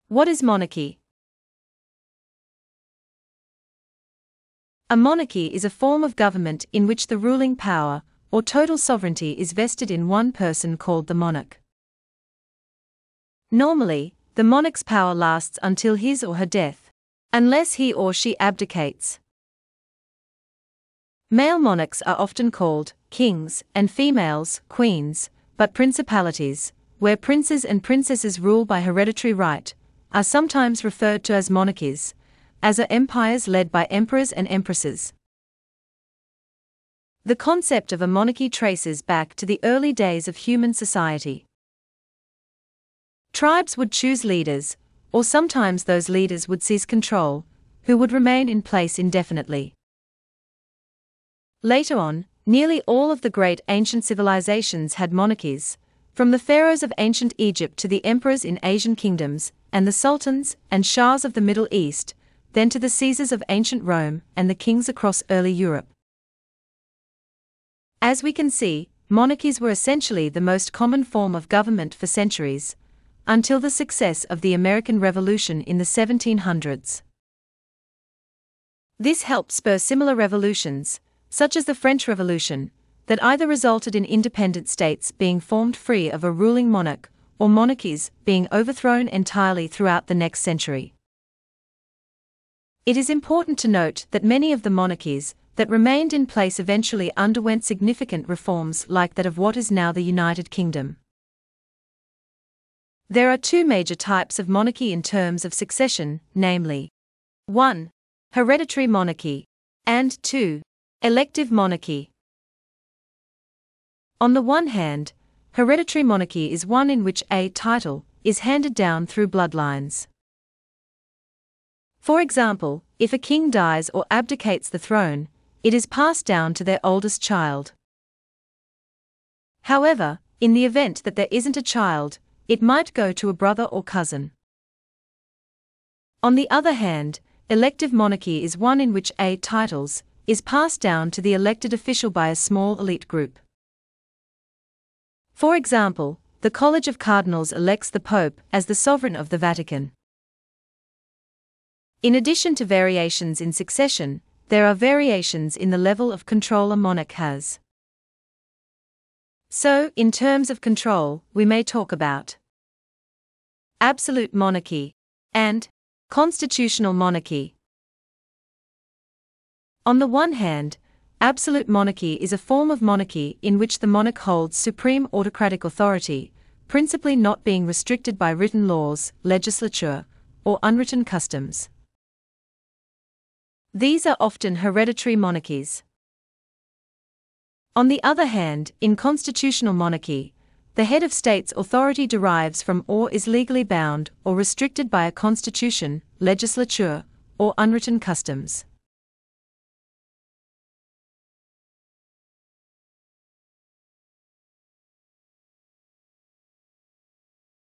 What is monarchy? A monarchy is a form of government in which the ruling power, or total sovereignty, is vested in one person called the monarch. Normally, the monarch's power lasts until his or her death, unless he or she abdicates. Male monarchs are often called kings and females queens, but principalities, where princes and princesses rule by hereditary right, are sometimes referred to as monarchies, as are empires led by emperors and empresses. The concept of a monarchy traces back to the early days of human society. Tribes would choose leaders, or sometimes those leaders would seize control, who would remain in place indefinitely. Later on, nearly all of the great ancient civilizations had monarchies, from the pharaohs of ancient Egypt to the emperors in Asian kingdoms, and the sultans and shahs of the Middle East, then to the Caesars of ancient Rome and the kings across early Europe. As we can see, monarchies were essentially the most common form of government for centuries, until the success of the American Revolution in the 1700s. This helped spur similar revolutions, such as the French Revolution, that either resulted in independent states being formed free of a ruling monarch, or monarchies being overthrown entirely throughout the next century. It is important to note that many of the monarchies that remained in place eventually underwent significant reforms like that of what is now the United Kingdom. There are two major types of monarchy in terms of succession, namely 1. Hereditary monarchy, and 2. Elective monarchy. On the one hand, hereditary monarchy is one in which a title is handed down through bloodlines. For example, if a king dies or abdicates the throne, it is passed down to their oldest child. However, in the event that there isn't a child, it might go to a brother or cousin. On the other hand, elective monarchy is one in which a titles is passed down to the elected official by a small elite group. For example, the College of Cardinals elects the Pope as the sovereign of the Vatican. In addition to variations in succession, there are variations in the level of control a monarch has. So, in terms of control, we may talk about absolute monarchy and constitutional monarchy. On the one hand, absolute monarchy is a form of monarchy in which the monarch holds supreme autocratic authority, principally not being restricted by written laws, legislature, or unwritten customs. These are often hereditary monarchies. On the other hand, in constitutional monarchy, the head of state's authority derives from or is legally bound or restricted by a constitution, legislature, or unwritten customs.